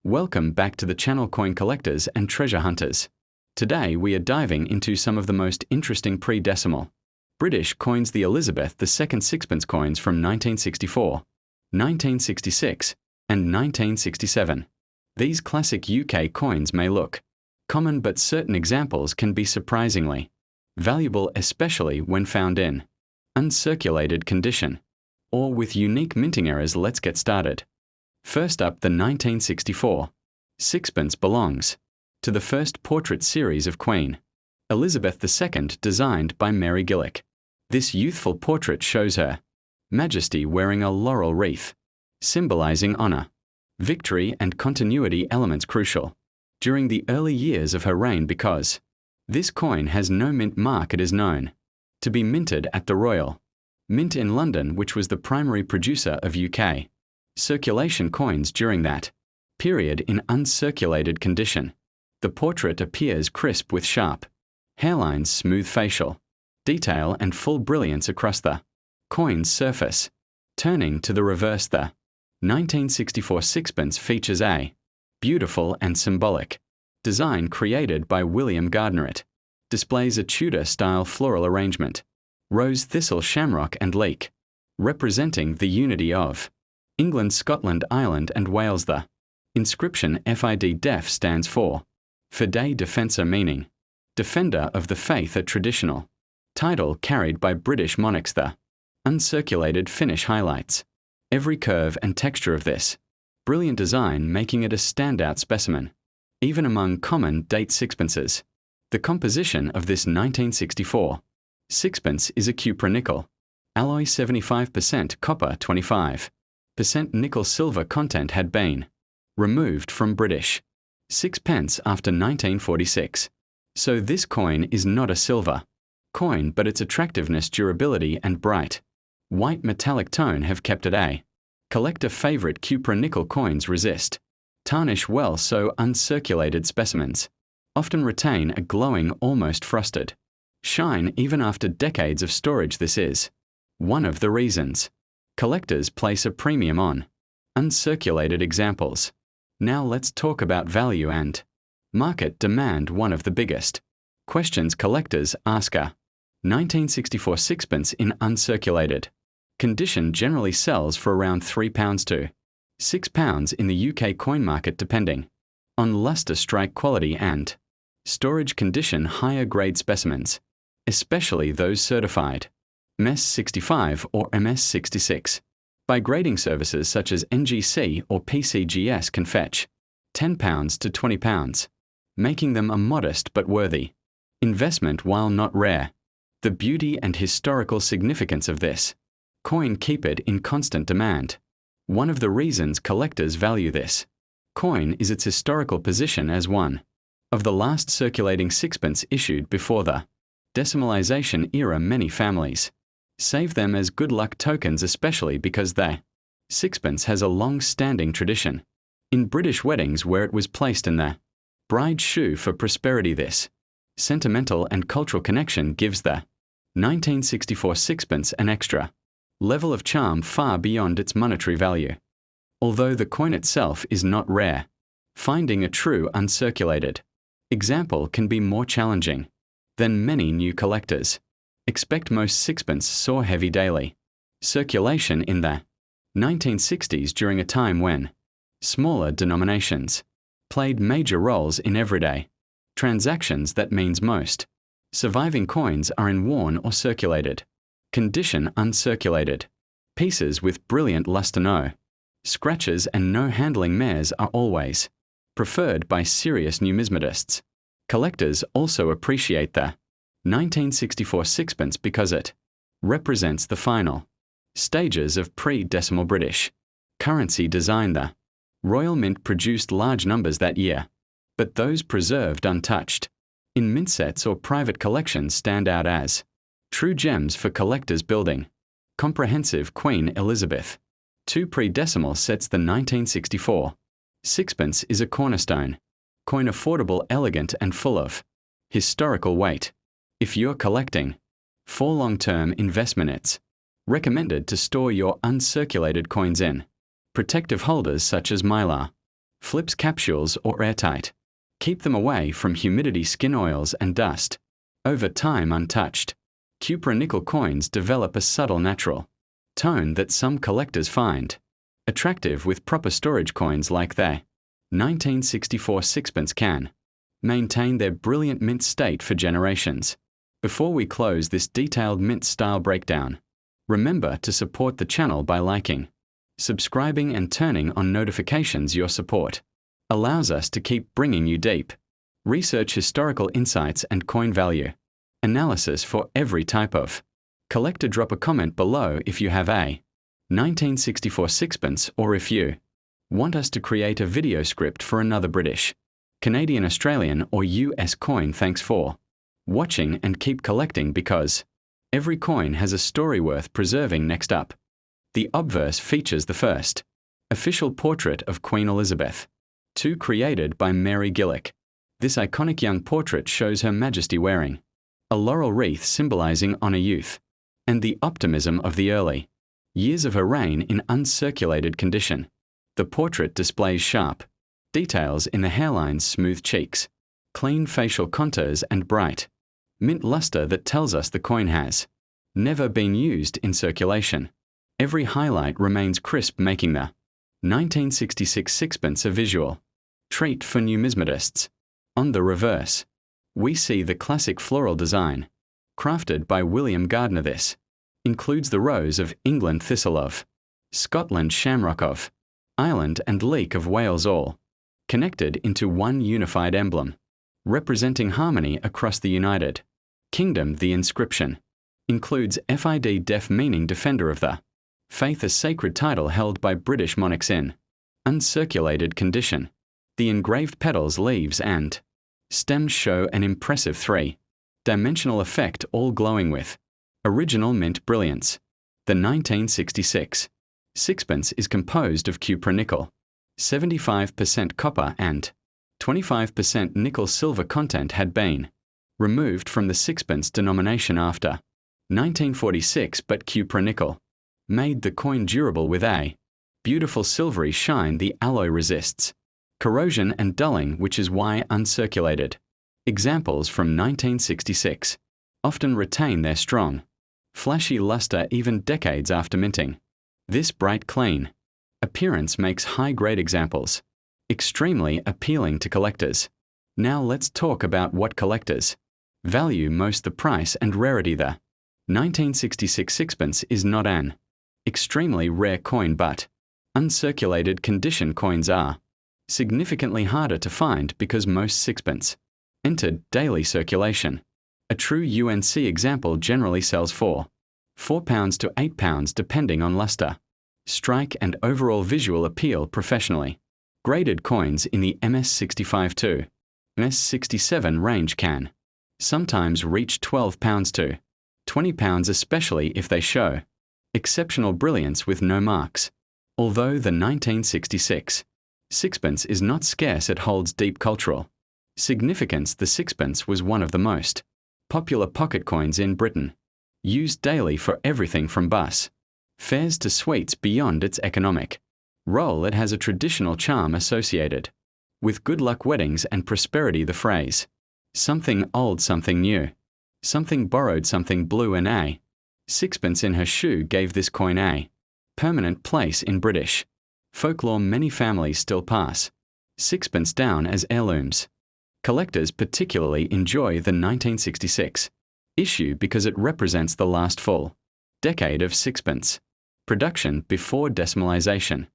Welcome back to the channel, coin collectors and treasure hunters. Today we are diving into some of the most interesting pre-decimal British coins, the Elizabeth II Sixpence coins from 1964, 1966, and 1967. These classic UK coins may look common, but certain examples can be surprisingly valuable, especially when found in uncirculated condition or with unique minting errors. Let's get started. First up, the 1964 Sixpence belongs to the first portrait series of Queen Elizabeth II, designed by Mary Gillick. This youthful portrait shows Her Majesty wearing a laurel wreath, symbolizing honor, victory, and continuity, elements crucial during the early years of her reign. Because this coin has no mint mark, it is known to be minted at the Royal Mint in London, which was the primary producer of UK circulation coins during that period. In uncirculated condition, the portrait appears crisp with sharp hairlines, smooth facial detail, and full brilliance across the coin's surface. Turning to the reverse, the 1964 Sixpence features a beautiful and symbolic design created by William Gardner. It displays a Tudor-style floral arrangement, rose, thistle, shamrock, and leek, representing the unity of England, Scotland, Ireland, and Wales. The inscription FID Def stands for Fidei Defensor, meaning defender of the faith, a traditional title carried by British monarchs. The uncirculated finish highlights every curve and texture of this brilliant design, making it a standout specimen even among common date sixpences. The composition of this 1964 Sixpence is a cupra-nickel alloy, 75% copper, 25% nickel. Silver content had been removed from British sixpence after 1946. So this coin is not a silver coin, but its attractiveness, durability, and bright white metallic tone have kept it a collector favorite. Cupra-nickel coins resist tarnish well, so uncirculated specimens often retain a glowing, almost frosted shine even after decades of storage. This is one of the reasons collectors place a premium on uncirculated examples. Now let's talk about value and market demand. One of the biggest questions collectors ask: a 1964 Sixpence in uncirculated condition generally sells for around £3 to £6 in the UK coin market, depending on luster, strike quality, and storage condition. Higher grade specimens, especially those certified MS65 or MS66 by grading services such as NGC or PCGS, can fetch £10 to £20, making them a modest but worthy investment while not rare. The beauty and historical significance of this coin keep it in constant demand. One of the reasons collectors value this coin is its historical position as one of the last circulating sixpence issued before the decimalization era. Many families save them as good luck tokens, especially because the sixpence has a long-standing tradition in British weddings where it was placed in the bride's shoe for prosperity. This sentimental and cultural connection gives the 1964 Sixpence an extra level of charm far beyond its monetary value. Although the coin itself is not rare, finding a true uncirculated example can be more challenging than many new collectors expect. Most sixpence saw heavy daily circulation in the 1960s, during a time when smaller denominations played major roles in everyday transactions. That means most surviving coins are in worn or circulated condition. Uncirculated pieces with brilliant luster, no scratches, and no handling mares are always preferred by serious numismatists. Collectors also appreciate the 1964 Sixpence because it represents the final stages of pre-decimal British currency design. The Royal Mint produced large numbers that year, but those preserved untouched in mint sets or private collections stand out as true gems for collectors building comprehensive Queen Elizabeth II pre-decimal sets. The 1964 Sixpence is a cornerstone coin, affordable, elegant, and full of historical weight. If you're collecting for long-term investment, it's recommended to store your uncirculated coins in protective holders such as mylar Flips capsules or airtight. Keep them away from humidity, skin oils, and dust. Over time untouched. Cupra-nickel coins develop a subtle natural tone that some collectors find attractive with proper storage. Coins like the 1964 sixpence can maintain their brilliant mint state for generations. Before we close this detailed mint style breakdown, remember to support the channel by liking, subscribing, and turning on notifications. Your support allows us to keep bringing you deep research, historical insights, and coin value analysis for every type of collector. Drop a comment below if you have a 1964 sixpence, or if you want us to create a video script for another British, Canadian, Australian, or US coin. Thanks for watching, and keep collecting, because every coin has a story worth preserving. Next up, the obverse features the first official portrait of Queen Elizabeth II, created by Mary Gillick. This iconic young portrait shows Her Majesty wearing a laurel wreath symbolizing honor, youth, and the optimism of the early years of her reign in uncirculated condition. The portrait displays sharp details in the hairlines, smooth cheeks, clean facial contours, and bright mint luster that tells us the coin has never been used in circulation. Every highlight remains crisp, making the 1966 sixpence a visual treat for numismatists. On the reverse, we see the classic floral design, crafted by William Gardner. This includes the rose of England, thistle of Scotland, shamrock of Ireland, and leek of Wales, all connected into one unified emblem, representing harmony across the United Kingdom. The inscription includes FID def, meaning defender of the faith, a sacred title held by British monarchs in uncirculated condition. The engraved petals, leaves, and stems show an impressive three-dimensional effect, all glowing with original mint brilliance. The 1966 sixpence is composed of Cupra nickel, 75% copper, and 25% nickel. Silver content had been removed from the sixpence denomination after 1946, but Cupra nickel made the coin durable with a beautiful silvery shine. The alloy resists corrosion and dulling, which is why uncirculated examples from 1966 often retain their strong, flashy luster even decades after minting. This bright, clean appearance makes high-grade examples extremely appealing to collectors. Now let's talk about what collectors value most: the price and rarity. The 1966 sixpence is not an extremely rare coin, but uncirculated condition coins are significantly harder to find because most sixpence entered daily circulation. A true UNC example generally sells for £4 to £8 depending on luster, strike, and overall visual appeal. Professionally graded coins in the MS65 to MS67 range can sometimes reach £12 to £20, especially if they show exceptional brilliance with no marks. Although the 1966 sixpence is not scarce, it holds deep cultural significance. The sixpence was one of the most popular pocket coins in Britain, used daily for everything from bus fares to sweets. Beyond its economic role, it has a traditional charm associated with good luck, weddings, and prosperity. The phrase, something old, something new, something borrowed, something blue, and a sixpence in her shoe gave this coin a permanent place in British folklore. Many families still pass sixpence down as heirlooms. Collectors particularly enjoy the 1966 issue because it represents the last full decade of sixpence production before decimalization.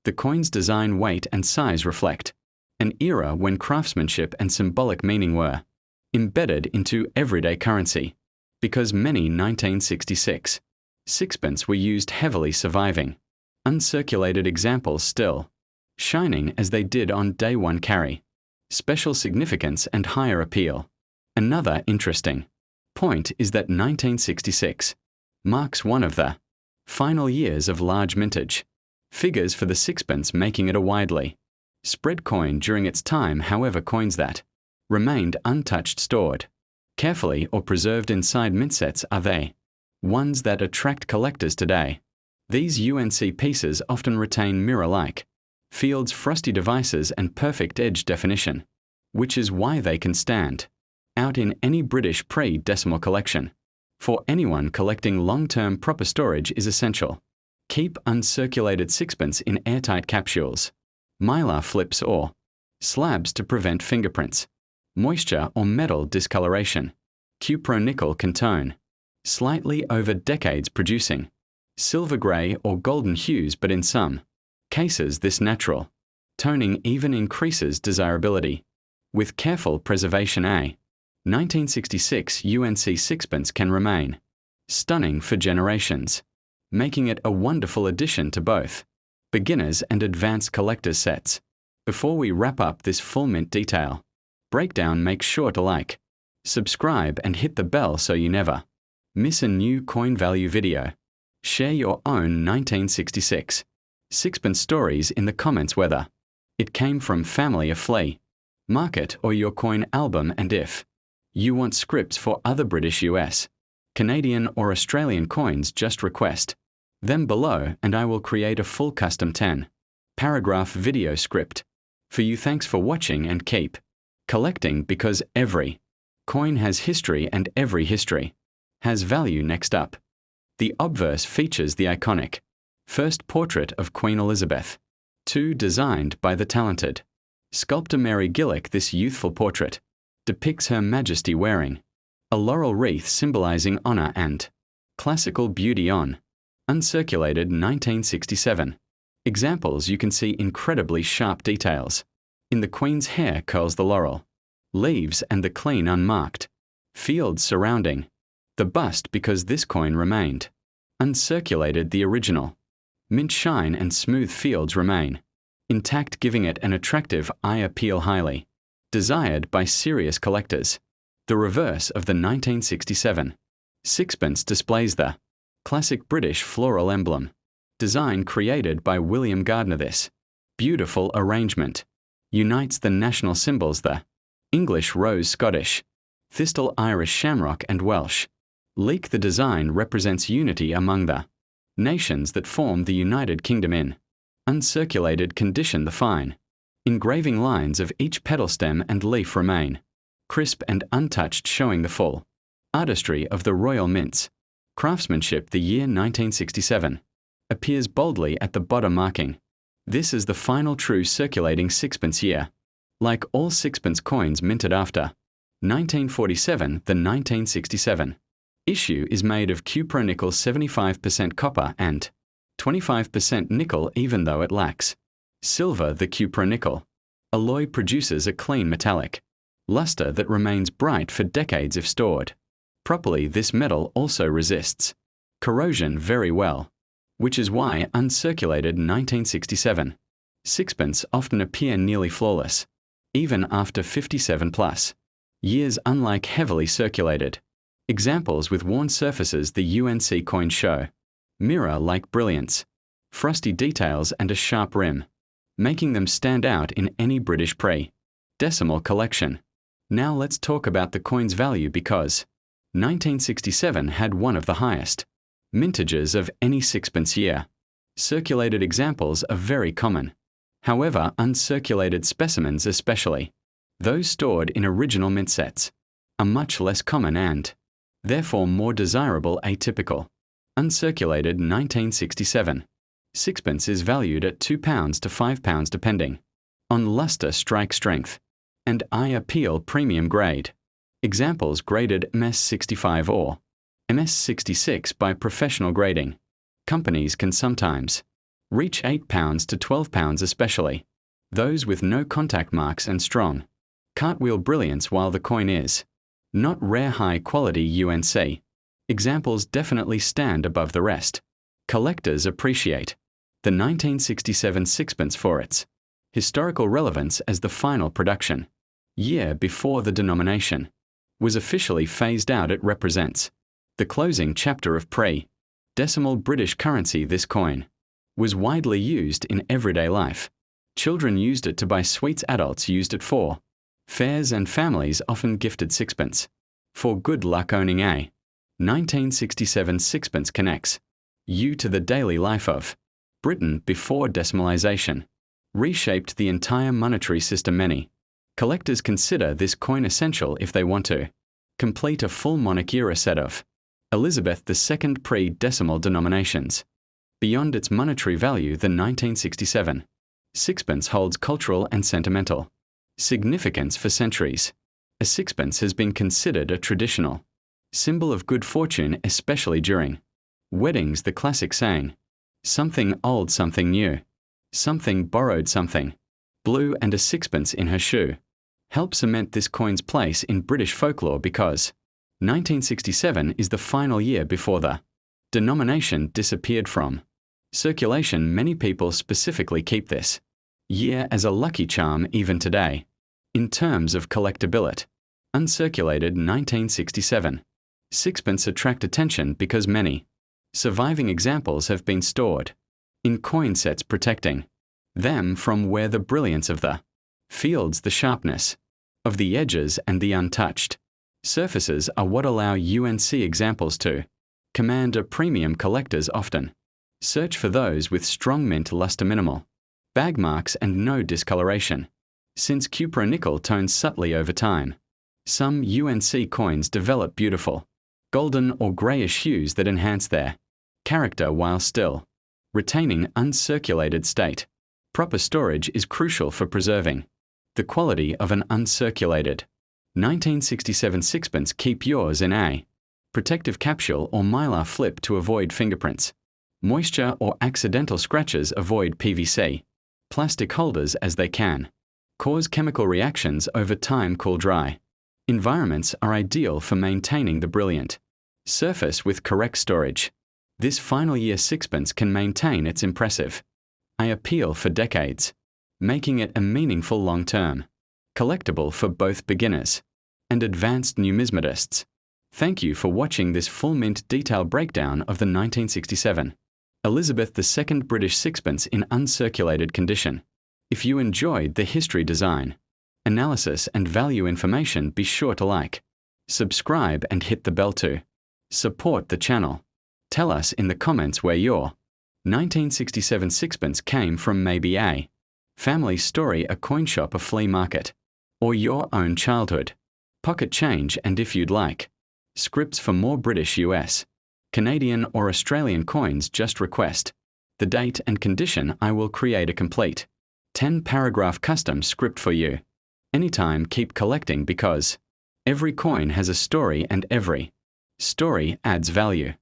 The coin's design, weight, and size reflect an era when craftsmanship and symbolic meaning were embedded into everyday currency. Because many 1966 sixpence were used heavily, surviving uncirculated examples still shining as they did on day one carry special significance and higher appeal. Another interesting point is that 1966 marks one of the final years of large mintage figures for the sixpence, making it a widely spread coin during its time. However, coins that remained untouched, stored carefully, or preserved inside mint sets are they ones that attract collectors today. These UNC pieces often retain mirror-like Field's frosty devices and perfect edge definition, which is why they can stand out in any British pre-decimal collection. For anyone collecting long-term, proper storage is essential. Keep uncirculated sixpence in airtight capsules, mylar flips or slabs to prevent fingerprints, moisture or metal discoloration. Cupronickel can tone slightly over decades, producing silver grey or golden hues, but in some cases this natural toning even increases desirability. With careful preservation, a 1966 UNC sixpence can remain stunning for generations, making it a wonderful addition to both beginners and advanced collectors sets. Before we wrap up this full mint detail breakdown, make sure to like, subscribe and hit the bell so you never miss a new coin value video. Share your own 1966 sixpence stories in the comments, whether it came from family, a flea market, or your coin album, and if you want scripts for other British, US, Canadian or Australian coins, just request them below and I will create a full custom 10-paragraph video script for you. Thanks for watching and keep collecting, because every coin has history and every history has value. Next up, the obverse features the iconic first portrait of Queen Elizabeth II, designed by the talented sculptor Mary Gillick. This youthful portrait depicts Her Majesty wearing a laurel wreath symbolizing honor and classical beauty. On uncirculated 1967 examples, you can see incredibly sharp details in the Queen's hair curls, the laurel leaves, and the clean unmarked fields surrounding the bust. Because this coin remained uncirculated, the original mint shine and smooth fields remain intact, giving it an attractive eye appeal, highly desired by serious collectors. The reverse of the 1967 sixpence displays the classic British floral emblem design created by William Gardner. This beautiful arrangement unites the national symbols, the English rose, Scottish thistle, Irish shamrock and Welsh leek. The design represents unity among the nations that form the United Kingdom. In uncirculated condition, the fine engraving lines of each petal, stem and leaf remain crisp and untouched, showing the full artistry of the royal mint's craftsmanship. The year 1967 appears boldly at the bottom, marking this is the final true circulating sixpence year. Like all sixpence coins minted after 1947, the 1967 issue is made of cupronickel, 75% copper and 25% nickel. Even though it lacks silver, the cupronickel alloy produces a clean metallic luster that remains bright for decades if stored properly. This metal also resists corrosion very well, which is why uncirculated 1967 sixpence often appear nearly flawless, even after 57+ years, unlike heavily circulated examples with worn surfaces. The UNC coins show mirror-like brilliance, frosty details and a sharp rim, making them stand out in any British pre-decimal collection. Now let's talk about the coin's value, because 1967 had one of the highest mintages of any sixpence year. Circulated examples are very common. However, uncirculated specimens, especially those stored in original mint sets, are much less common and therefore more desirable. Atypical uncirculated 1967 sixpence is valued at £2 to £5 depending on luster, strike strength, and eye appeal. Premium grade examples graded MS65 or MS66 by professional grading companies can sometimes reach £8 to £12, especially those with no contact marks and strong cartwheel brilliance. While the coin is not rare, high quality UNC examples definitely stand above the rest. Collectors appreciate the 1967 sixpence for its historical relevance as the final production year before the denomination was officially phased out. It represents the closing chapter of pre-decimal British currency. This coin was widely used in everyday life. Children used it to buy sweets, adults used it for fairs, and families often gifted sixpence for good luck. Owning a 1967 sixpence connects you to the daily life of Britain before decimalisation. reshaped the entire monetary system. Many collectors consider this coin essential if they want to complete a full monarch-era set of Elizabeth II pre-decimal denominations. Beyond its monetary value, the 1967 sixpence holds cultural and sentimental significance for centuries. A sixpence has been considered a traditional symbol of good fortune, especially during weddings. The classic saying, "Something old, something new, something borrowed, something blue, and a sixpence in her shoe," helps cement this coin's place in British folklore because 1967 is the final year before the denomination disappeared from circulation. Many people specifically keep this year as a lucky charm even today. In terms of collectability, uncirculated 1967 sixpence attract attention because many surviving examples have been stored in coin sets, protecting them from where the brilliance of the fields, the sharpness of the edges, and the untouched surfaces are what allow UNC examples to command a premium. Collectors often search for those with strong mint luster, minimal bag marks, and no discoloration. Since cupronickel tones subtly over time, some UNC coins develop beautiful golden or grayish hues that enhance their character while still retaining uncirculated state. Proper storage is crucial for preserving the quality of an uncirculated 1967 sixpence. Keep yours in a protective capsule or mylar flip to avoid fingerprints, moisture, or accidental scratches. Avoid PVC plastic holders as they can cause chemical reactions over time. Cool, dry environments are ideal for maintaining the brilliant surface with correct storage. This final year sixpence can maintain its impressive appeal for decades, making it a meaningful long-term collectible for both beginners and advanced numismatists. Thank you for watching this full mint detail breakdown of the 1967 Elizabeth II British Sixpence in uncirculated condition. If you enjoyed the history, design, analysis, and value information, be sure to like, subscribe, and hit the bell to support the channel. Tell us in the comments where your 1967 sixpence came from, maybe a family story, a coin shop, a flea market, or your own childhood pocket change. And if you'd like scripts for more British, US, Canadian, or Australian coins, just request the date and condition. I will create a complete 10-paragraph custom script for you. Anytime. Keep collecting because every coin has a story and every story adds value.